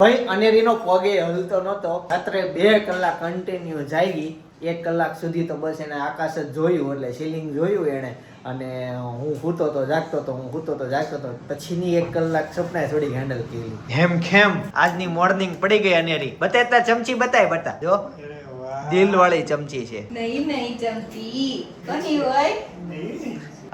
ભાઈ અનેરીનો પગે હલતો નહોતો. રાત્રે 2 કલાક કન્ટિન્યુ જાગી. 1 કલાક સુધી તો બસ એને આકાશ જ જોયું, એટલે સીલિંગ જોયું એને. અને હું સૂતો તો જાગતો તો પછીની 1 કલાક સપના થોડી હેન્ડલ કરી. હેમ ખેમ આજની મોર્નિંગ પડી ગઈ અનેરી. બતાતા ચમચી બતા જો દિલ વાળી ચમચી છે. નહીં ચમચી કોની હોય.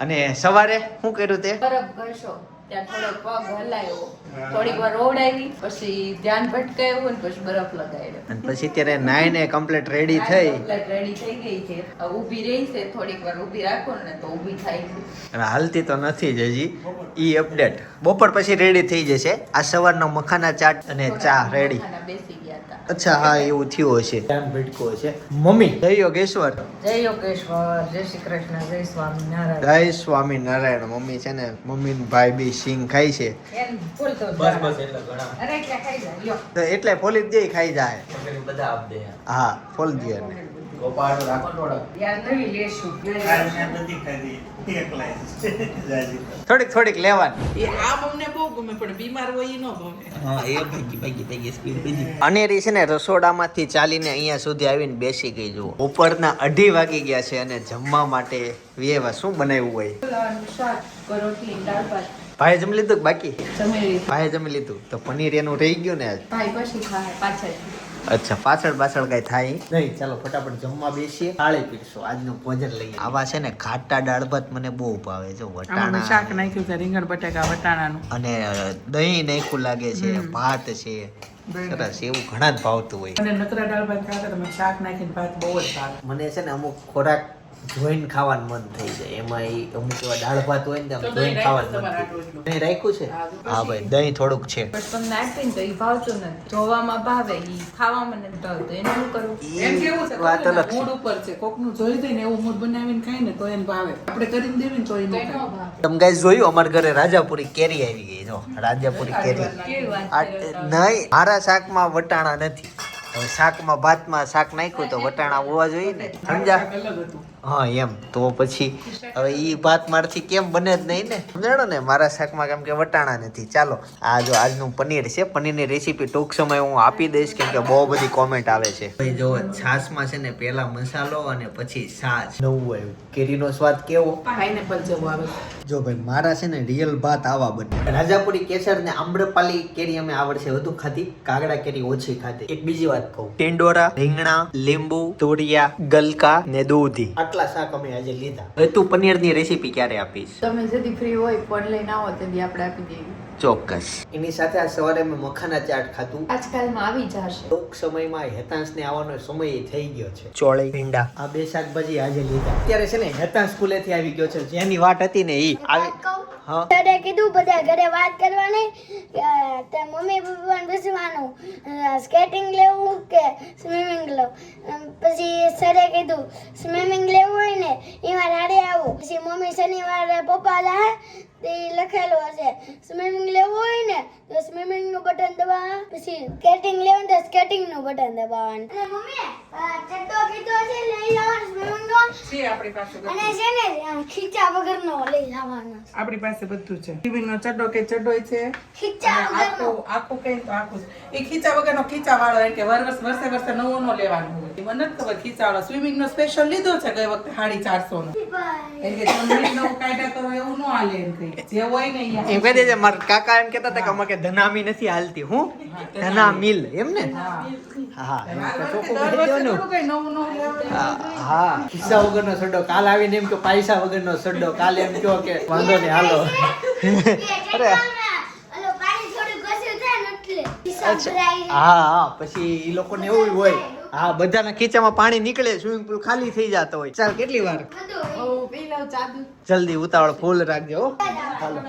અને સવારે શું કર્યું તે? બરફ કરશો ત્યાં થોડો પગ હલાયો, થોડીક વાર રોવડાવી, પછી ધ્યાન ભટકાયું અને પછી બરફ લગાવ્યો. અને પછી ત્યારે નાઈને કમ્પ્લીટ રેડી થઈ. રેડી થઈ ગઈ છે. હવે ઊભી રહી છે, થોડીક વાર ઊભી રાખો ને તો ઊભી થાય છે. અને હાલતી તો નથી જ હજી. ઈ અપડેટ બપોર પછી રેડી થઈ જશે. આ સવારનો મખાના ચાટ અને ચા રેડી. બેસી ગયા હતા. અચ્છા હા, એવું થયું હશે. ધ્યાન ભટકો છે. મમ્મી જય યોગેશ્વર. જય યોગેશ્વર, જય શ્રી કૃષ્ણ, જય સ્વામિનારાયણ. જય સ્વામિનારાયણ. મમ્મી છે ને, મમ્મી ભાઈ બી સિંગ ખાય છે. એમ બોલતો બસ એટલે ઘણા. અરે ક્યાં ખાઈ જાય લ્યો. તો એટલે ફોલી જ દે, ખાઈ જાય. બધા આપ દે. હા ફોલ દે. ગોપાળ રાખો થોડા. યાર નવી લેશું. થોડીક લેવાની. એ આમ અમને બહુ ગમે પણ બીમાર હોય એ ન ગમે. હા એ ભાગી સ્પીડ બીજી. અનેરી છે ને રસોડામાંથી ચાલીને અહીંયા સુધી આવીને બેસી ગઈ. જુઓ ઉપરના 2:30 વાગી ગયા છે અને જમવા માટે વેવા શું બનાવ્યું હોય? શાક, રોટલી, દાળ ભાત. ભાઈ જમી લીધું કે બાકી? જમેલી. ભાઈ જમી લીધું તો પનીર એનું રહી ગયું ને આજ. ભાઈ પછી ખાય પાછળ. અચ્છા પાછળ કઈ થાય નહીં. ચાલો ફટાફટ જમવા બેસીએ. થાળી પીરસો, આજનું ભોજન લઈએ. આવા છે ને ઘાટા દાળ ભાત મને બહુ ભાવે. જો વટાણા શાક નાખ્યું છે, રીંગણ બટાકા વટાણાનું અને દહીં નાખ્યું લાગે છે, ભાત છે સરસ. એવું ઘણા જ ભાવતું હોય. અને નકરા દાળ ભાત ખાતા તમે શાક નાખીને ભાત બહુ જ ભાવે. મને છે ને અમુક ખોરાક જોઈને ખાવાનું મન થઈ જાય. એમાં અમુક એવા દાળ ભાત હોય ને જોઈને ખાવાનું મન થાય. દહીં રાખ્યું છે? હા ભાઈ દહીં થોડુંક છે. પણ તમને આપીને તો એ ભાવતું નથી. જોવામાં ભાવે, ઈ ખાવામાં નથી ભાવતું. એને શું કરવું? એમ કેવું છે વાત અલગ છે. મૂડ ઉપર છે. કોકનું જોઈ દે ને એવું મૂડ બનાવીને ખાય ને તો એને ભાવે. આપણે કરીને દેવી ને તો એ ન ખાય. તમે ગાઈસ જોયું અમારા ઘરે રાજાપુરી કેરી આવી ગઈ. જો રાજાપુરી કેરી. કેવી વાત આ કરે તમે. નહીં, મારા શાકમાં વટાણા નથી. હવે શાકમાં ભાતમાં શાક નાખ્યું તો વટાણા હોવા જોઈએ ને, સમજ્યા? અલગ હતું. હા એમ તો પછી હવે ઈ ભાત મારથી કેમ બને જ નહીં ને, સમજાણો ને? મારા શાકમાં કેમ કે વટાણા નથી. ચાલો આ જો આજનું પનીર છે. પનીરની રેસીપી ટૂંક સમય હું આપી દઈશ કેમ કે બહુ બધી કોમેન્ટ આવે છે. ભાઈ જો છાશમાં છે ને પહેલા મસાલો અને પછી છાશ. નવું આવ્યું. કેરીનો સ્વાદ કેવો? પાઇનેપલ જેવું આવે. જો ભાઈ મારા છે ને રિયલ ભાત આવા બને. રાજાપુરી કેસર ને આમ્રપાલી કેરી અમે આ વર્ષે વધુ ખાધી, કાગડા કેરી ઓછી ખાધી. એક બીજી વાત કહું, ટેંડોરા, રીંગણા, લીંબુ, તુરિયા, ગલકા ને દૂધી, આટલા શાક અમે આજે લીધા. હવે તું પનીરની રેસીપી ક્યારે આપીશ? તમે જેથી ફ્રી હોય ફોન લઈને આવો તેથી આપણે આપી દઈએ. ચોક્કસ. એની સાથે આ સવારે મેં મખાના ચાટ ખાધું. આજકાલમાં આવી જશે. ટૂંક સમયમાં હેતાંશને આવવાનો સમય થઈ ગયો છે. ચોળી, ભીંડા, આ 2 શાકભાજી આજે લીધા. અત્યારે છે ને હેતાંશ સ્કૂલેથી આવી ગયો છે. જેની વાટ હતી ને ઈ આવી. હા સરે કીધું બધા ઘરે વાત કરવાની તે મમ્મી પપ્પાને પૂછવાનું સ્કેટિંગ લેવું કે સ્વિમિંગ લેવું. પછી સરે કીધું સ્વિમિંગ લેવું હોય ને એમાં રાડે આવું. પછી મમ્મી શનિવારે પપ્પા લાહે તે લખેલું હશે સ્વિમિંગ લેવું હોય ને તો સ્વિમિંગ નું બટન દબાવવાનું, પછી સ્કેટિંગ લેવું તો સ્કેટિંગ નું બટન દબાવવાનું. અને મમ્મી ચટ્ટો કીધો છે લઈ આવવાનો સ્વિમિંગ નો છે આપણી પાસે બધું. અને છે ને ખીચા વગરનો લઈ આવવાનો. આપણી પાસે બધું છે. ટીવીનો ચડ્ડો કે ચડ્ડોય છે. ખીચા અને વગરનો. આખું કઈ તો આખું છે. એ ખીચા વગરનો ખીચા વાળો એટલે વર્ષે નવો નો લેવાનું હોય. મને નથી ખબર ખીચા વાળો સ્વિમિંગ નો સ્પેશિયલ લીધો છે ગઈ વખતે 450 નો. એટલે કે તમે નવું કાયદા કરો એવું ન હાલે એમ કઈ. જે હોય ને અહીંયા એમ કહી દેજે. મારા કાકા એમ કહેતા હતા કે અમારે ધનામી નથી હાલતી. હું ધના મિલ એમ ને? હા એમ તો ચોખ્ખું કહી દેવાનું. થોડું કઈ નવું ન લેવાનું. હા ખિસ્સા વગરનો સડ્ડો. કાલ આવીને એમ કે પૈસા વગરનો સડ્ડો. કાલે એમ કહો કે વાંધો નહીં હાલો. અરે અલો પાણી થોડું ઘસ્યું થાય ને એટલે ખીચા ભરાઈ જાય. હા પછી ઈ લોકોને એવું હોય. હા બધાના ખીચામાં પાણી નીકળે, સ્વિમિંગ પૂલ ખાલી થઈ જતો હોય. ચાલ કેટલી વાર? ઓ પી લઉં ચાદુ. જલ્દી ઉતાવળ ફૂલ રાખજો હો. હાલો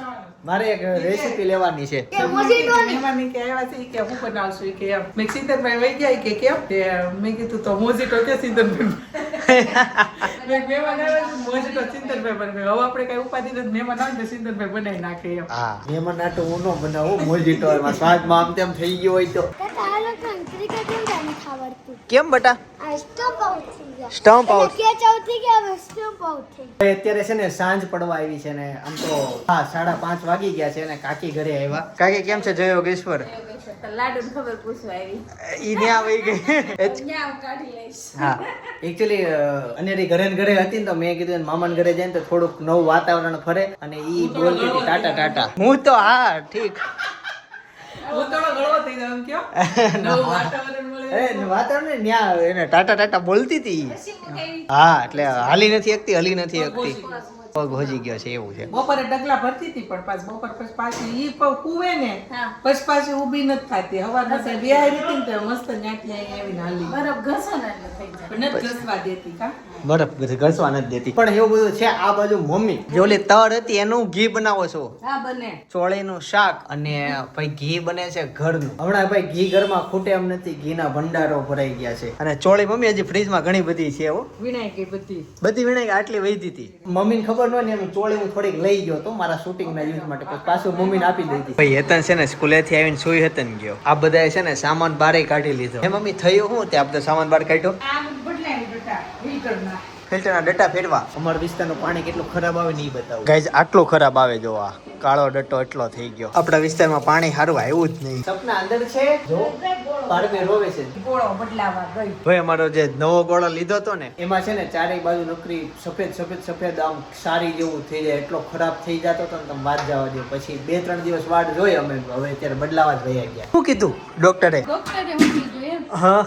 મારે એક રેસીપી લેવાની છે. કે મોજીટો ની મહેમાન કે આવ્યા છે ઈ કે હું બનાવશું ઈ કે એમ. મેં સિંધરભાઈ વહી ગયા ઈ કે કેમ તે મેં કીધું તો મોજીટો કે સિંધરભાઈ. મેં મહેમાન આવ્યા છે મોજીટો સિંધરભાઈ બનાવે. હવે આપણે કઈ ઉપાધિ નથી. મહેમાન આવે ને સિંધરભાઈ બનાવી નાખે એમ. હા મહેમાન આટો હું ન બનાવું. મોજીટો એમાં સ્વાદમાં આમ તેમ થઈ ગયો હોય તો કાકા હાલો કાન ક્રિકેટ કેમ નથી આવડતું. કેમ બટા? આ સ્ટોપ આઉટ થઈ ગયા Stump out. કેચ આઉટ થઈ ગયા હવે સ્ટમ્પ આઉટ થઈ હવે અત્યારે છે ને સાંજ પડવા આવી છે ને આમ તો 5:30 વાગી ગયા છે અને કાકી ઘરે આવ્યા. કાકી કેમ છે જય યોગેશ્વર? લાડુ ખબર પૂછવા આવી ઈ ન્યા આવી ગઈ. ત્યાં કાઢી લઈશ. હા એકચ્યુઅલી અનેરી ઘરે ને ઘરે હતી ને તો મેં કીધું મામા ઘરે જઈને તો થોડુંક નવું વાતાવરણ ફરે અને ઈ બોલતી હતી ટાટા. હું તો હા ઠીક હું થોડો ગળવો થઈ જાઉં કયો નવું વાતાવરણ મળે વાતાવરણ ન્યા એને ટાટા બોલતી હતી. હા એટલે હાલી નથી શકતી પગ હોજી ગયો છે એવું છે. બપોરે ડગલા ભરતી હતી પણ પાછ બપોર પછી પાછી ઈ કુવે ને હા. પછી પાછી ઊભી નથી થાતી હવારમાં તો બેહાઈ હતી ને તો મસ્ત ન્યાથી અહીં આવીને હાલી બરફ ઘસો ને એટલે થઈ જાય. પણ નથી ઘસવા દેતી કા બરફ ઘસવા નથી દેતી પણ એવું બધું છે. આ બાજુ મમ્મી જે ઓલી તળ હતી એનું ઘી બનાવો છો, હા બને ચોળીનું શાક અને ભાઈ ઘી બને છે ઘરનું. હમણાં ભાઈ ઘી ઘરમાં ખૂટે એમ નથી, ઘીના ભંડારો ભરાઈ ગયા છે. અને ચોળી મમ્મી હજી ફ્રીજમાં ઘણી બધી છે હો, વિનાય ગઈ બધી વિનાય આટલી વધી હતી. મમ્મીને ખબર ન હોય ને એમ ચોળી હું થોડીક લઈ ગયો તો મારા શૂટિંગના યુઝ માટે, પછી પાછું મમ્મીને આપી દીધી. ભાઈ હેતન છે ને સ્કૂલેથી આવીને સુઈ હેતન ગયો. આ બધાએ છે ને સામાન બારે કાઢી લીધો. હે મમ્મી થયું હું તે આપણે સામાન બહાર કાઢ્યો, આ બદલાવી બેટા ફિલ્ટરના ફિલ્ટરના ડટ્ટા ફેરવા. અમારા વિસ્તારનું પાણી કેટલું ખરાબ આવે ને ઈ બતાવો. ગાઈઝ આટલું ખરાબ આવે જો આ કાળો ડટ્ટો એટલો થઈ ગયો. આપણા વિસ્તારમાં પાણી સારું આવ્યું જ નહીં. સપના અંદર છે જો પારવે રોવે છે. ગોળો બદલાવા ગઈ ભાઈ અમારો જે નવો ગોળો લીધો તો ને એમાં છે ને ચારેય બાજુ નકરી સફેદ આમ સારી જેવું થઈ જાય એટલો ખરાબ થઈ જતો તો ને તમે વાત જવા દો. પછી 2-3 દિવસ વાટ જોઈ અમે, હવે અત્યારે બદલાવા જ વયા ગયા. શું કીધું ડોક્ટરે? ડોક્ટરે હું કીધું એમ હા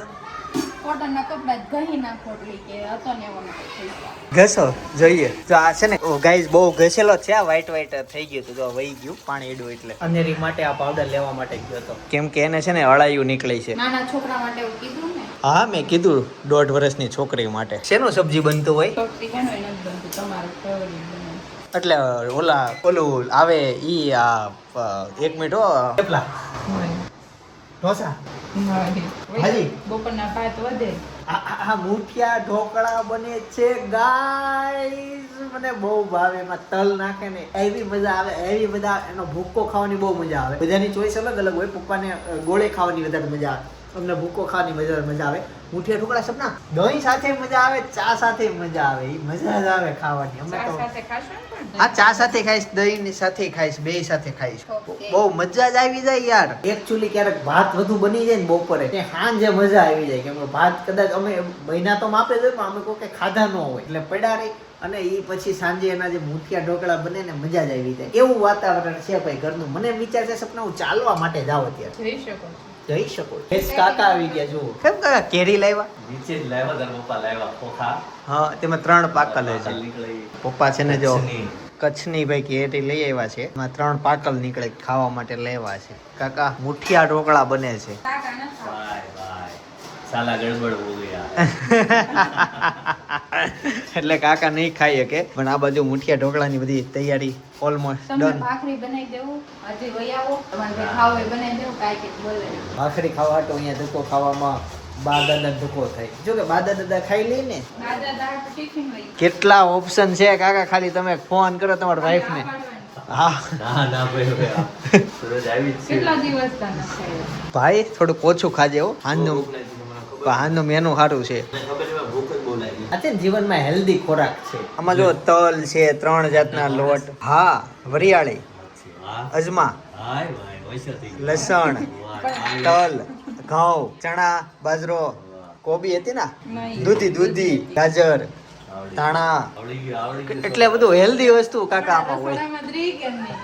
કોટનના કપડા ઘહી નાખો એટલે કે હતો ને એવો થઈ ગયા. ઘસો જોઈએ તો આ છે ને ગાઈઝ બહુ ઘસેલો છે. આ વ્હાઈટ થઈ ગયું તો જો વહી ગયું પાણી એડું એટલે અંધેરી માટે આ પાવડર લેવા માટે ગયો હતો કેમ કે એને છે ને અળાયું નીકળી છે. નાના છોકરા માટે એવું કીધું ને હા મેં કીધું 1.5 વર્ષની છોકરી માટે. શેનું સબ્જી બનતું હોય? છોકરી કેનો નથી બનતું તમારું ફેવરિટ બને એટલે ઓલું આવે ઈ આ 1 મિનિટ હો કેટલા ઢોસા હાજી બપોરના ભાત વધે આ મુઠિયા ઢોકળા બને છે ગાઈસ, મને બહુ ભાવે. એમાં તલ નાખે ને એવી મજા આવે, એવી બધા એનો ભૂક્કો ખાવાની બહુ મજા આવે. બધાની ચોઈસ અલગ અલગ હોય. પપ્પાને ગોળે ખાવાની વધારે મજા આવે, અમને ભૂક્કો ખાવાની મજા આવે. મુઠિયા ઢોકળા સપના દહીં સાથે મજા આવે, ચા સાથે મજા આવે. એ મજા જ આવે ખાવાની. અમે તો સાથે ખાશો ને પણ હા ચા સાથે ખાઈશ, દહીં ની સાથે ખાઈશ, બે સાથે ખાઈશ. બહુ મજા જ આવી જાય યાર. એકચ્યુઅલી ક્યારેક ભાત વધુ બની જાય ને બપોરે તે સાંજે મજા આવી જાય. કેમ કે ભાત કદાચ અમે મહિના તો માપે જ હોય પણ અમે કોઈ ખાધા ન હોય એટલે પડ્યા રહી. અને એ પછી સાંજે એના જે મુઠિયા ઢોકળા બને ને મજા જ આવી જાય. એવું વાતાવરણ છે ભાઈ ઘરનું. મને વિચાર છે સપના હું ચાલવા માટે જાવ અત્યારે. જઈ શકો છો. જઈ શકો. કાકા આવી ગયા જુઓ. કેમ કાકા કેરી લાવ્યા? નીચે જ લાવ્યા તાર પપ્પા લાવ્યા ખોખા હા તેમાં 3 પાકલ છે. નીકળી પપ્પા છે ને જો કચ્છની. કચ્છની ભાઈ કેરી લઈ આવ્યા છે. એમાં 3 પાકલ નીકળે ખાવા માટે લેવા છે. કાકા મુઠિયા ઢોકળા બને છે. કાકા ન ખાવ. બાય સાલા ગડબડ હો ગયા. એટલે કાકા નહીં ખાઈ શકે પણ આ બાજુ મુઠિયા ઢોકળાની બધી તૈયારી ઓલમોસ્ટ તમને ડન. ભાખરી બનાવી દેવું હજી વહી આવો તમારે જે ખાવ એ બનાવી દેવું કાંઈ કે બોલે ભાખરી ખાવા તો અહીંયા ધક્કો ખાવામાં બા દાદા ધક્કો થાય. જો કે બા દાદા ખાઈ લે ને. દાદા દાળ ટિફિન લઈ કેટલા ઓપ્શન છે કાકા, ખાલી તમે ફોન કરો તમારા વાઈફ ને. હા ના ભાઈ હવે સૂરજ આવી જ છે. કેટલા દિવસ તને ખાય ભાઈ થોડુંક ઓછું ખાજે હો. હાંજનું હાંજનું મેનુ સારું છે. મને ખબર છે મને ભૂખ જ બહુ લાગી. આ છે ને જીવનમાં હેલ્ધી ખોરાક છે. આમાં જો તલ છે, 3 જાતના લોટ, હા વરિયાળી, વાહ અજમા, હાય ભાઈ વૈસા થઈ ગયું. લસણ, તલ, ઘઉં, ચણા, બાજરો, કોબી હતી ને, દૂધી, ગાજર, ધાણા, આવડી ગયું. એટલે બધું હેલ્ધી વસ્તુ કાકા આમાં હોય. રસોડામાં જ રહી કેમ નહીં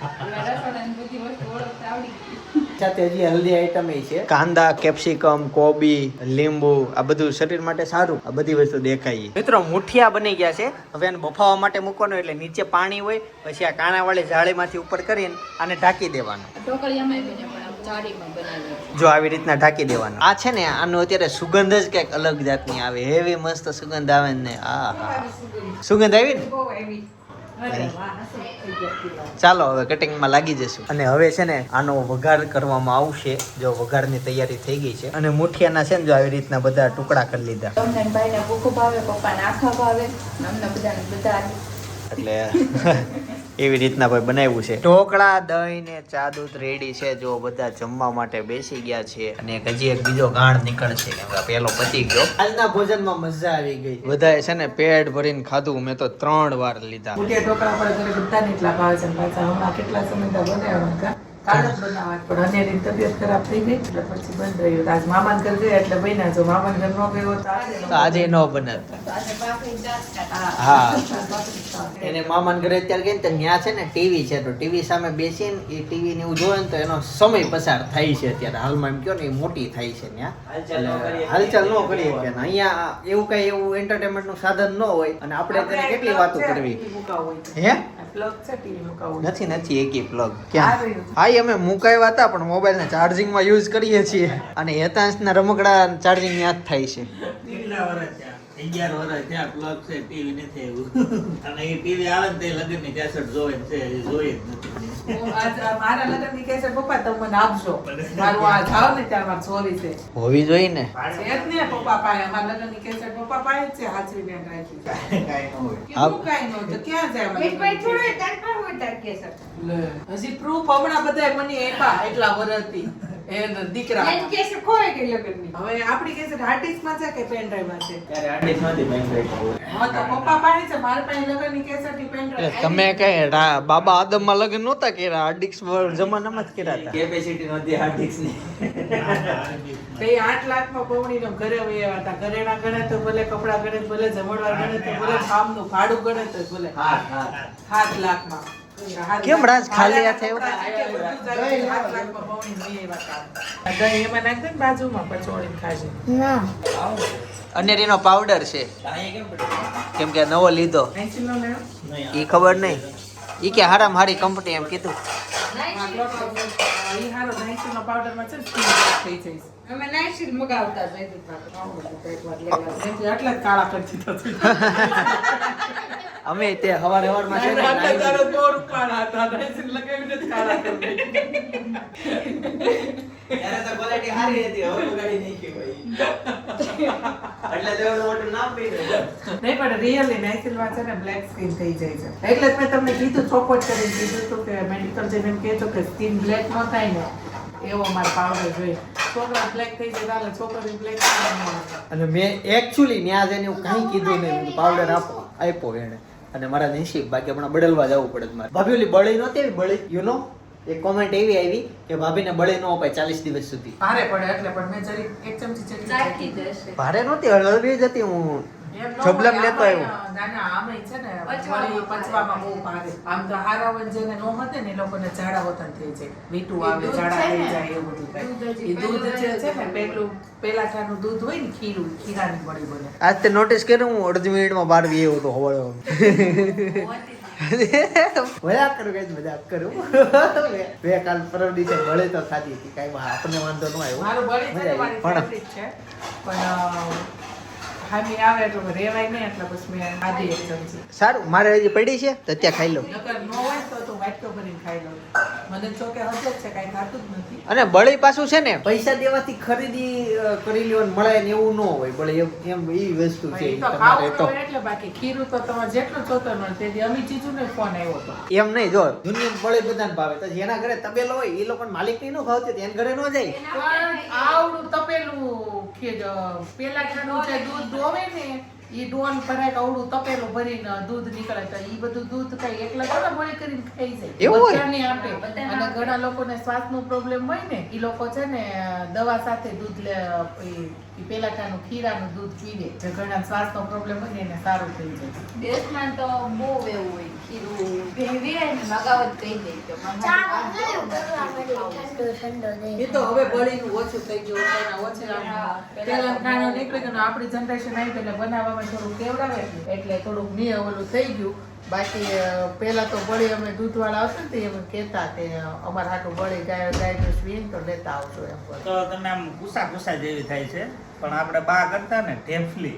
રસોડાની બધી વસ્તુ ઓળખતા આવડી ગઈ સાથે હજી હેલ્ધી આઈટમ છે. કાંદા, કેપ્સિકમ, કોબી, લીંબુ આ બધું શરીર માટે સારું. આ બધી વસ્તુ દેખાય. મિત્રો મુઠિયા બની ગયા છે. હવે એને બફાવા માટે મૂકવાનું એટલે નીચે પાણી હોય, પછી આ કાણાવાળી જાળીમાંથી ઉપર કરીને આને ઢાંકી દેવાનું. ઢોકળિયામાં બને પણ આમ જાળીમાં બનાવી જો આવી રીતના ઢાંકી દેવાનું. આ છે ને આનો અત્યારે સુગંધ જ કંઈક અલગ જાતની આવે. હેવી મસ્ત સુગંધ આવે ને. આ હા સુગંધ આવી ને. બહુ આવી અરે વાહ હશે થઈ ગયા. ચાલો હવે કટિંગમાં લાગી જશું. અને હવે છે ને આનો વઘાર કરવામાં આવશે. જો વઘારની તૈયારી થઈ ગઈ છે. અને મુઠિયાના છે ને જો આવી રીતના બધા ટુકડા કરી લીધા. તમને ભાઈને ભૂખું ભાવે પપ્પાને આખા ભાવે અમને બધાને બધા એટલે એવી રીતના ભાઈ બનાવ્યું છે. ઢોકળા, દહીં ને ચા દૂધ રેડી છે. જો બધા જમવા માટે બેસી ગયા છે અને હજી એક બીજો ગાંઠ નીકળશે કેમ કે પેલો પતી ગયો. આજના ભોજનમાં મજા આવી ગઈ. બધાએ છે ને પેટ ભરીને ખાધું. મેં તો 3 વાર લીધા. મુઠિયા ઢોકળા પર ઘરે બધાને એટલા ભાવે છે. પાછા હમણાં કેટલા સમયથી બનાવ્યા હતા. કાલ જ બનાવવા પણ અન્યની તબિયત ખરાબ થઈ ગઈ એટલે પછી બંધ રહ્યું. આજ મામાન ઘર ગયા એટલે બન્યા. જો મામાન ઘર નો ગયો તો આજે ન બનાવતા. હા, એને મામાન ઘરે અત્યારે ગઈ ને ત્યાં છે ને ટીવી છે તો ટીવી સામે બેસીને એ ટીવી ને એવું જોવે ને તો એનો સમય પસાર થાય છે. અત્યારે હાલમાં એમ કયો ને એ મોટી થાય છે ત્યાં હાલચાલ ન કરીએ કે અહીંયા એવું કઈ એવું એન્ટરટેનમેન્ટ નું સાધન ન હોય અને આપણે તેને કેટલી વાતો કરવી. હે પ્લગ છે ટીવી મુકાવું નથી એકી પ્લગ ક્યાં? હા, અમે મુકાવ્યા હતા પણ મોબાઈલ ને ચાર્જિંગ માં યુઝ કરીએ છીએ અને હેતાંશ ના રમકડા ચાર્જિંગ યાદ થાય છે. 11 વર્ષ ત્યાં પ્લગ છે ટીવી નથી આવ્યું અને એ ટીવી આવે ને તે લગન ની કેસેટ જોવે છે જોઈએ જ નથી. મારા લગ્ન ની કેસેટ પપ્પા તમે મને આપજો. મારું આ જાવ ને ત્યારે મારે ચોરી છે હોવી જોઈએ ને. છે જ ને પપ્પા પાસે. મારા લગ્ન ની કેસેટ પપ્પા પાસે જ છે. હાચવીને રાખી કાંઈ ન હોય. કેવું કાંઈ ન હોય તો ક્યાં જાય મારા લગ્ન? લે, હજી પ્રૂફ હમણાં બધા મને આપ્યા એટલા વર્ષથી એ દીકરા. હવે આપણી કેસેટ હાર્ડ ડિસ્ક માં છે કે પેન ડ્રાઈવ માં છે? ત્યારે આડી નથી બેંક રાખ્યું. હા તો પપ્પા પાસે છે. મારા પાસે લગ્ન ની કેસેટ ની પેન ડ્રાઈવ. તમે કઈ બાબા આદમ માં લગ્ન નહોતા કર્યા? હાર્ડિક્સ જમાનામાં જ કર્યા હતા. કેપેસિટી નહોતી હાર્ડ ડિસ્ક ની. તે 8 લાખમાં પૌણી નો ઘરે વયા હતા. ઘરેણા ગણે તો ભલે, કપડા ગણે તો ભલે, જમણવાર ગણે તો ભલે, કામનું ભાડું ગણે તો ભલે. હા 7 લાખમાં. કેમ રાજ ખાલી હાથે આવ્યો? 7 લાખમાં પૌણી વયા હતા. દહીં એમાં નાખ દે ને બાજુમાં પચોળીને ખાજે. ના અનેરીનો પાવડર છે અહીંયા કેમ પડ્યું? કેમ કે નવો લીધો. 80 નો લેવો? નહીં ઈ ખબર નહીં. ઈ કે હારામાં હારી કંપની એમ કીધું. ઈ હારો 80 નો પાવડરમાં છે ને સ્કીન થઈ જઈશ. અમે નાઈશીલ મગાવતા જઈતું એટલે જ કાળા કરી દીધા. અમે તે હવારમાં છે ને આટલા નાઈ- તારો દોર ઉપાડા હતા. 80 લગાવીને જ કાળા કરી દીધા. ત્યારે તો ક્વોલિટી સારી હતી હવે ઉગાડી નાખી ભાઈ. એટલે તો એવડું મોટું નામ પડ્યું. નહીં પણ રિયલી નાઇસિલમાં છે ને બ્લેક સ્કિન થઈ જાય છે. એટલે જ મેં તમને કીધું ચોખવટ કરીને કીધું હતું કે મેડિકલ જઈને એમ કહેજો કે સ્કિન બ્લેક ન થાય ને એવો મારે પાવડર જોઈએ. છોકરા બ્લેક થઈ જાય એટલે છોકરી બ્લેક થાય ન આવે. અને મેં એકચ્યુઅલી ન્યા જઈને એવું કાંઈ કીધું નહીં. પાવડર આપ્યો એને અને મારા નસીબ બાકી હમણાં બદલવા જવું પડે મારે. ભાભી ઓલી બળી નહોતી એવી બળી યુ નો એક કોમેન્ટ એવી આવી કે ભાભીને બળી ન અપાય 40 દિવસ સુધી. ભારે પડે એટલે પણ મેં જરી એક ચમચી જેટલી ચાખી જશે. ભારે નહોતી હળવી જ હતી. હું એમ ન જબલમ હોય, લેતો આમાં આવ્યો. ના ના આમાંય છે ને વળી પચવામાં બહુ ભારે. આમ તો હારાવન જેને નો હતે ને એ લોકોને ઝાડા હોતન થઈ જાય. મીઠું આવે, દૂધ ઝાડા છે ને? થઈ જાય એવું બધું થાય. દૂધ હજી એ દૂધ પહેલા છે ને પેલું પેલાઠાનું દૂધ હોય ને ખીરું, ખીરાની વળી બને. આજ તે નોટિસ કર્યું હું અડધી મિનિટમાં બહાર બી આવ્યો તો હવાળો. મજાક કરું કઈ મજાક કરું. બે કાલ પરમ દિવસે બળે તો ખાધી હતી કઈ આપણને વાંધો ન આવ્યો. મારું બળી છે ને મારી પણ favorite છે પણ હામી આવે એટલે રેવાય નહીં એટલે પછી મેં આધી એક ચમચી. સારું મારે હજી પડી છે તો ત્યાં ખાઈ લઉં. નકર ન હોય તો તું વાટકો ભરીને ખાઈ લઉં. મને તો કે હશે જ છે કાંઈ ખાતું જ નથી. અને બળી પાછું છે ને પૈસા દેવાથી ખરીદી કરી લેવાનું મળે ને એવું ન હોય. બળી એમ એવી વસ્તુ છે ઈ તો તમારે ખાવું તો હોય એટલે બાકી ખીરું તો તમારે જેટલું જોતો ન હોય તેથી અમી ચીજુને ફોન આવ્યો હતો. એમ નહીં. જો દુનિયા બળી બધાને ભાવે તો જેના ઘરે તબેલો હોય એ લોકોને માલિક નહીં ન ભાવતી એને ઘરે ન જાય. પણ આવડું તપેલું પેલા ખાનું જે દૂધ દોવે ને ઈ ડોલ ભરાય આવડું તપેલું ભરીને દૂધ નીકળે તો ઈ બધું દૂધ કઈ એકલા થોડા બળી કરીને ખાઈ જાય. એવું હોય? બધાને આપે. અને ઘણા લોકોને શ્વાસનો પ્રોબ્લેમ હોય ને ઈ લોકો છે ને દવા સાથે દૂધ લે ઈ પેલાટાનું ખીરાનું દૂધ પીવે. જે ઘણા શ્વાસનો પ્રોબ્લેમ હોય ને એને સારું થઈ જાય. દેશમાં તો બહુ એવું હોય ખીરું ભેવી ને મગાવત કહી દે કે એ તો હવે બળીનું ઓછું થઈ ગયું છે ને ઓછું પેલા ખાણો નીકળી ગયો ને આપણી જનરેશન આવી એટલે બનાવવામાં થોડું કેવડાવે એટલે થોડુંક નિય ઓલું થઈ ગયું. બાકી પેલા તો બળી અમે દૂધવાળા આવતા ને એમ કહેતા કે અમારા હાટું બળી ગાયનું સ્વીન તો લેતા આવજો એમ કરે. તો તમે આમ કુસા કુસા જેવી થાય છે પણ આપણે બા કરતા ને ઢેફલી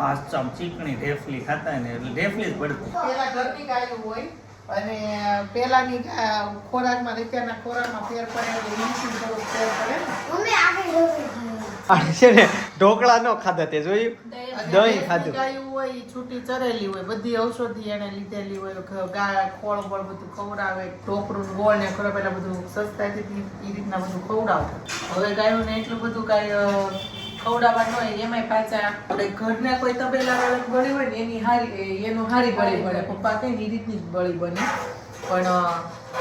આમ ચીકણી ઢેફલી ખાતા ને એટલે ઢેફલી જ પડતી. પેલા ઘરની ગાયું હોય અને પેલાની ખોરાકમાં અત્યારના ખોરાકમાં ફેર પડે એટલે ઇન્સુલિન થોડુંક ફેર પડે ને. મમ્મી આગળ આ છે ને ઢોકળા નો ખાધા તે જોયું દહીં ખાધું ગાયું હોય ઈ છૂટી ચરેલી હોય બધી ઔષધિ એને લીધેલી હોય ગાય ખોળ બોળ બધું ખવડાવે ઢોકળું ગોળ ને ખબર પેલા બધું સસ્તાથી એ રીતના બધું ખવડાવતા હવે ગાયોને એટલું બધું કાંઈ ખવડાવવા ન હોય એમાંય પાછા આપણે ઘરના કોઈ તબેલા વાળા બળી હોય ને એનું હારી બળી બને પપ્પા કઈ એ રીતની જ બળી બને પણ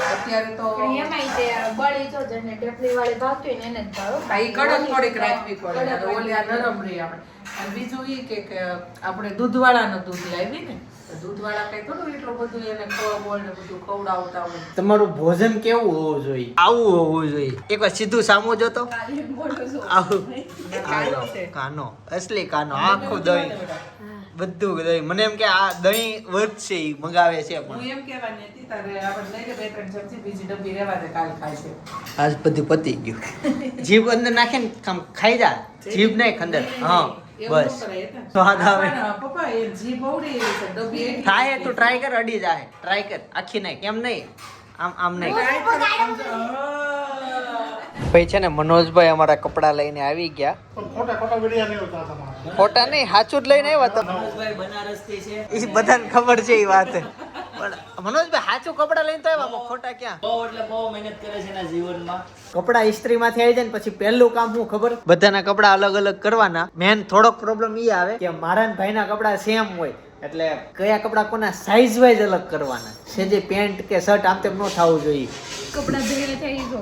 અત્યારે તો એમાંય તે બળી જો જેને ઢેફલી વાળી ભાવતી હોય ને એને જ ભાવે. આ ઈ કડક થોડીક રાખવી પડે અને ઓલી આ નરમ રહી આપણે અને બીજું ઈ કે આપણે દૂધવાળાનું દૂધ લાવી ને તો દૂધવાળા કઈ થોડું એટલું બધું એને ખોળ બોળ ને બધું ખવડાવતા હોય તમારું ભોજન કેવું હોવું જોઈએ આવું હોવું જોઈએ એકવાર સીધું સામું જોતો આવું કાનો અસલી કાનો આખું દહીં બધું દહીં મને એમ કે આ દહીં વધશે ઈ મંગાવે છે હું પણ એમ કહેવાની હતી તારે આપણે લઈ લે 2-3 ચમચી બીજી ડબ્બી રહેવા દે કાલ ખાય છે આજ બધું પતી ગયું જીભ અંદર નાખે ને આમ ખાઈ જા જીભ નહીં ખંદર હા એવું ન બસ કરાય હતા. સ્વાદ આવે પપ્પા એ જીભ અવડી એવી છે ડબ્બી એટલી થાય તું ટ્રાય કર અડી જાય ટ્રાય કર આખી નહીં કેમ નહીં આમ નહીં ભાઈ છે ને મનોજભાઈ અમારા કપડા લઈને આવી ગયા ખોટા નહીં સાચું જ લઈને આવ્યા તો મનોજભાઈ બનારસથી છે એ બધાને ખબર છે એ વાત પણ મનોજભાઈ સાચું કપડા લઈને તો આવ્યા ખોટા ક્યાં બહુ એટલે બહુ મહેનત કરે છે એના જીવનમાં કપડા ઇસ્ત્રીમાંથી આવી જાય ને પછી પહેલું કામ શું ખબર બધાના કપડા અલગ અલગ કરવાના મેન થોડોક પ્રોબ્લેમ એ આવે કે મારા ને ભાઈના કપડા સેમ હોય એટલે કયા કપડા કોના સાઈઝ વાઇઝ અલગ કરવાના છે જે પેન્ટ કે શર્ટ આમ તેમ ન થવું જોઈએ કપડા ભેગા થઈ જો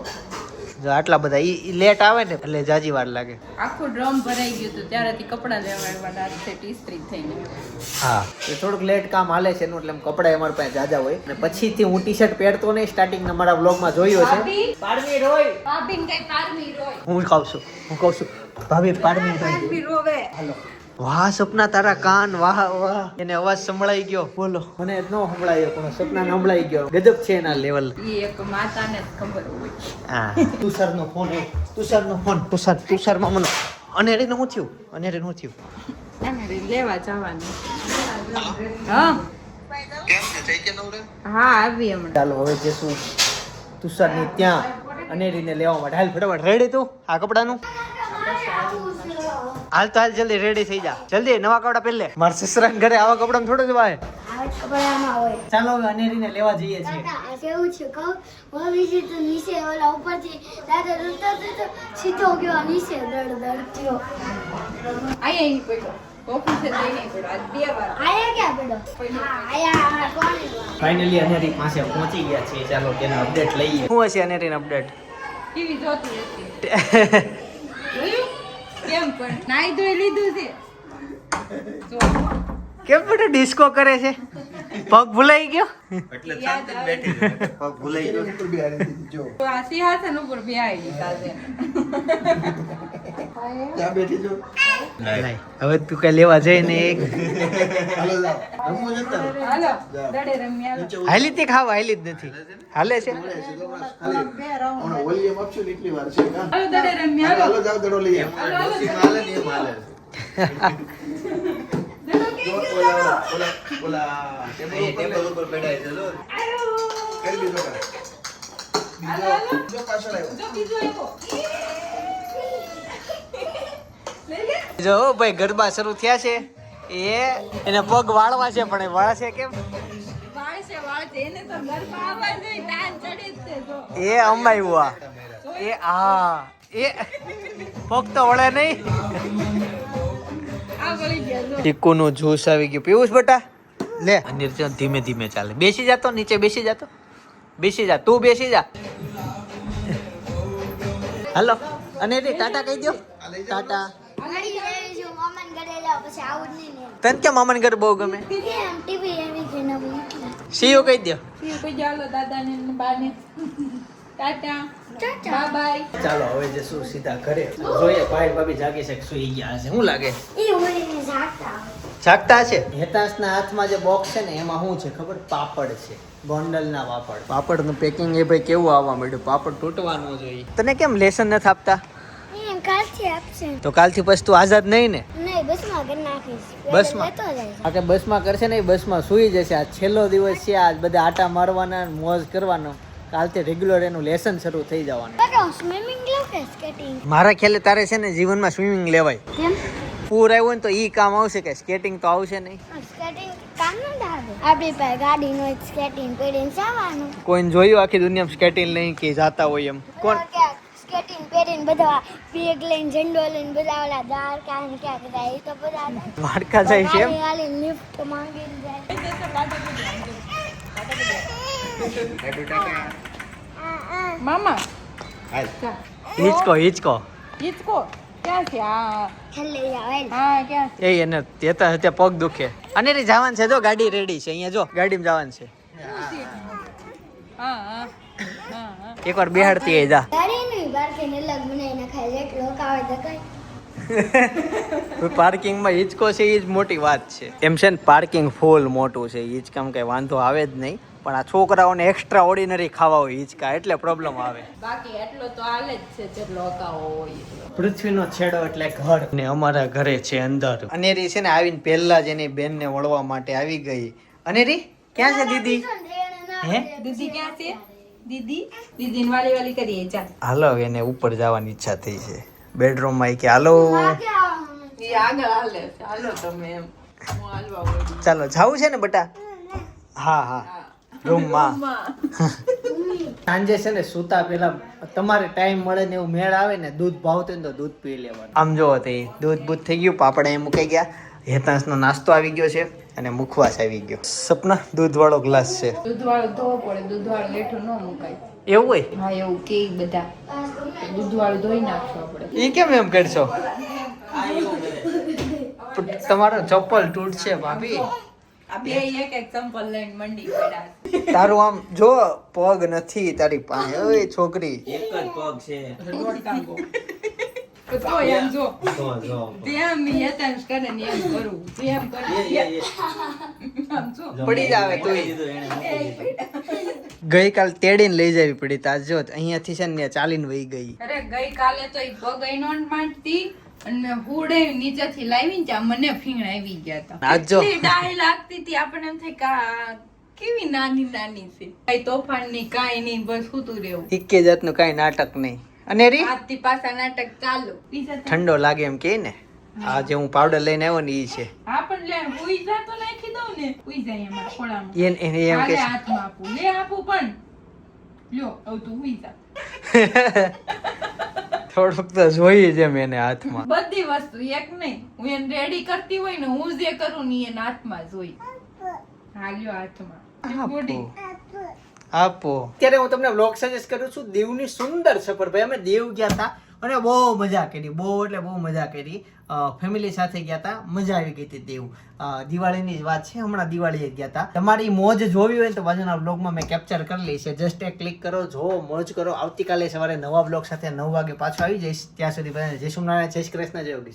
જો આટલા બધા ઈ લેટ આવે ને એટલે જાજી વાર લાગે આખું ડ્રમ ભરાઈ ગયું હતું ત્યારેથી કપડા લેવાડવાના છે ઇસ્ત્રી થઈને હા એ થોડુંક લેટ કામ હાલે છે એનું એટલે એમ કપડા અમારી પાસે જાજા હોય અને પછીથી હું ટી શર્ટ પહેરતો નહીં સ્ટાર્ટિંગ મારા વ્લોગમાં જોયો છે પાડવી રોય ભાભીને કઈ પારમી રોય હું કહું છું ભાભી પાડવી રોય પારમી રોવે હાલો વાહ સપના તારા કાન વાહ વાહ એને અવાજ સંભળાઈ ગયો બોલો મને ન સંભળાયો પણ સપનાને સંભળાઈ ગયો ગજબ છે એના લેવલ ઈ એક માતાને જ ખબર હોય હા તુષારનો ફોન તુષાર મામાનો અનેરીનું શું થયું અનેરીનું શું થયું એને લેવા જવાનું હા હા આવી હમણાં ચાલો હવે જઈશું તુષારની ત્યાં અનેરીને લેવા માટે હાલ ફટાફટ રેડી તું આ કપડાનું હાલ તો હાલ જલ્દી રેડી થઈ જા જલ્દી નવા કપડા પહેલે મારા સસરાના ઘરે આવા કપડામાં થોડું જ વાય આવા જ કપડામાં હોય ચાલો હવે અનેરીને લેવા જઈએ છીએ દાદા આ કેવું છે કહું મમ્મી તો નીચે ઓલા ઉપરથી દાદા રડતો સીધો ગયો નીચે દડદડત્યો આયા ઈ પડ્યો કોફી છે દઈ નહીં પડ્યો આજ 2 વાર આયા ક્યાં પડ્યો હા આયા કોણ ફાઇનલી અનેરી પાસે પહોંચી ગયા છીએ ચાલો તેનો અપડેટ લઈએ શું હશે અનેરીનો અપડેટ ટીવી જોતી હતી જોયું કેમ પણ નાઈ ધોઈ લીધું છે જો કેમ બેટા ડિસ્કો કરે છે પગ ભૂલાઈ ગયો એટલે યાદ આવે પગ ભૂલાઈ ગયો તો આ સિંહાસન ઉપર બેહાઈ કાજે લાય, હવે તું કઈ લેવા જઈને એક હાલો દડે રમ્યા હાલી તે ખાવા હાલી જ નથી હાલે છે હાલો દડે રમ્યા હાલો ટેબલ ઉપર બેઠા છે જો જો બીજો એવો જો ભાઈ ગરબા શરૂ થયા છે એને પગ વાળવા છે પણ એ વાળશે કેમ વાળ છે એને તો ગરબા આવવા જોઈએ તાન ચડે જ છે જો એ અમાય હુઆ એ હા એ પગ તો વળે નહીં આ વળી ગયા જો ચીકુનું જ્યુસ આવી ગયું પીવું છે બેટા લે નિર્જન ધીમે ધીમે ચાલે બેસી જાતો નીચે બેસી જાતો બેસી જા તું બેસી જા હાલો અને ટાટા કહી દો ટાટા ઘડી રહી છું મામાને ઘરે જાવ પછી આવું જ નહીં ને તને કેમ મામાને ઘર બહુ ગમે એમ ટીવી એવી છે નવું એટલે સીઓ કહી દો ફીર કોઈ ચાલો દાદાને ને બાને ટાટા બાય બાય ચાલો હવે જશું સીધા ઘરે જોઈએ ભાઈ ભાભી જાગી છે કે સુઈ ગયા છે શું લાગે એ હોળીને જાગતા જાગતા છે હેતાંશના હાથમાં જે બોક્સ છે ને એમાં શું છે ખબર પાપડ છે ગોંડલના પાપડનું પેકિંગ એ ભાઈ કેવું આવવા માંડ્યું પાપડ તૂટવાનું જોઈએ તને કેમ લેસન નથી આપતા એમ કાલથી આપશે તો કાલથી પછી તું આઝાદ નહીં ને નહીં બસમાં કરી નાખીશ બસમાં? લેતો જાય આ કે બસમાં કરશે ને એ બસમાં સુઈ જશે આ છેલ્લો દિવસ છે આજ બધા આટા મારવાના મોજ કરવાનો કાલથી રેગ્યુલર એનું લેસન શરૂ થઈ જવાનું કાકા સ્વિમિંગ લેવ છે સ્કેટિંગ. મારા ખ્યાલે તારે છે ને જીવનમાં સ્વિમિંગ લેવાય. કેમ? પૂર આવ્યું હોય ને તો ઈ કામ આવશે, કે સ્કેટિંગ તો આવશે નહીં. સ્કેટિંગ કામ ન આવે. આપણી પાસે ગાડી નો સ્કેટિંગ પહેરીને જવાનું. કોઈને જોયું આખી દુનિયામાં સ્કેટિંગ લઈને કે જાતા હોય એમ? કોણ? સ્કેટિંગ પહેરીને બધા બેગ લઈને ઝંડો લઈને બધા ઓલા દ્વારકા ને ક્યાં જાય તો બધા માડકા જાય છે એમ? ગાડી લિફ્ટ માંગીને જાય. મામા હિચકો હિચકો હિચકો ક્યાં છે? હા છેલ્લે આવે ને. હા ક્યાં છે? એ એને તેતા ત્યાં પગ દુખે. અને રે જવાનું છે, જો ગાડી રેડી છે અહીંયા, જો ગાડીમાં જવાનું છે. હા હા હા હા એકવાર બેહાડતી આઈ જા. ગાડી નહીં બારખીને અલગ બનાવી નખાય જેટલો કાવે તો કઈ. પાર્કિંગમાં હિચકો છે એ જ મોટી વાત છે. એમ છે ને પાર્કિંગ ફૂલ મોટું છે, હિચકામાં કઈ વાંધો આવે જ નહીં. પણ આ છોકરાઓને એક્સ્ટ્રા ઓર્ડિનરી ખાવા હોય હિચકા, એટલે પ્રોબ્લેમ આવે. બાકી એટલો તો હાલે જ છે જેટલો અકાવો હોય એટલો. પૃથ્વીનો છેડો એટલે ઘર, ને અમારા ઘરે છે અંદર. અનેરી છે ને આવીને પહેલા જ એની બેનને વળવા માટે આવી ગઈ. અનેરી ક્યાં છે દીદી? હે દીદી ક્યાં છે? દીદી વાલી વાલી કરીએ ચાલ. હાલો, એને ઉપર જવાની ઈચ્છા થઈ છે બેડરૂમમાં. કે હાલો એ આગળ હાલે છે. હાલો તમે એમ હું હાલવા વળી. ચાલો જાવું છે ને બટા? હા હા, રૂમમાં. સાંજે છે ને સુતા પેલા તમારે ટાઈમ મળે ને એવું મેળ આવે ને, દૂધ ભાવતું ને તો દૂધ પી લેવાનું. આમ જો તે દૂધ બૂધ થઈ ગયું, પાપડ એ મુકાઈ ગયા, હેતાંશનો નાસ્તો આવી ગયો છે અને મુખવાસ આવી ગયો. સપના દૂધ વાળો ગ્લાસ છે. દૂધ વાળું ધોવો પડે, દૂધ વાળું હેઠું ન મુકાય. એવું હોય? હા એવું કે બધા દૂધ વાળું ધોઈ નાખશું આપણે. એ કેમ એમ કરશો? તમારો ચપ્પલ તૂટશે ભાભી. આ બે એક એક ચંપલ લઈને મંડી પડ્યા. તારું આમ જો પગ નથી તારી પાસે. ઓય છોકરી, એક જ પગ છે. તો એમ જો તેમ હેતાંશ કરે ને એમ કરું. તેમ કરે આમ જો પડી જ આવે તું. દીધું એણે મૂકી દીધું. ગઈકાલ તેડીને લઈ જવી પડી. તાર જો અહીંયાથી છે ને ચાલીને વહી ગઈ. અરે ગઈકાલે તો ઈ પગ નો માંડતી અને મેં હુડે નીચેથી લાવીને ત્યાં મને ફીણ આવી ગયા હતા. આજ જો. એટલી ડાય લાગતી હતી, આપણને એમ થાય કે આ કેવી નાની નાની છે, કઈ તોફાન ની કાઈ નહીં, બસ સૂતું રહેવું. એકે જાતનું કાંઈ નાટક નહીં. અને રી આજથી પાછા નાટક ચાલુ. બીજા ઠંડો લાગે એમ કે ને. આ જે હું પાવડર લઈને આવ્યો ને ઈ છે. હા પણ લે હુઈ જા તો નાખી દઉં ને, હુઈ જાય અમારા ખોળામાં. એને એમ હાલે કે હાથમાં આપું, લે આપું પણ લ્યો હવે તું હુઈ જા. થોડુંક તો જોઈએ જ એમ એને હાથમાં. બધી વસ્તુ એક નહીં, હું એને રેડી કરતી હોય ને, હું જે કરું ને એને હાથમાં જોઈ. હાલ્યો હાથમાં બોડી. આપો. અત્યારે હું તમને વ્લોગ સજેસ્ટ કરું છું દીવની સુંદર સફર. ભાઈ અમે દીવ ગયા હતા અને બહુ મજા કરી, બહુ એટલે બહુ મજા કરી. ફેમિલી સાથે ગયા હતા, મજા આવી ગઈ હતી દીવ. દિવાળીની જ વાત છે, હમણાં દિવાળીએ ગયા હતા. તમારી મોજ જોવી હોય તો બાજુના વ્લોગમાં મેં કેપ્ચર કરેલી છે, જસ્ટ એક ક્લિક કરો, જો મોજ કરો. આવતીકાલે સવારે નવા વ્લોગ સાથે 9 વાગે પાછો આવી જઈશ. ત્યાં સુધી બધાને જય સોમનારાયણ, જય શ્રી કૃષ્ણ, જય યોગીશ.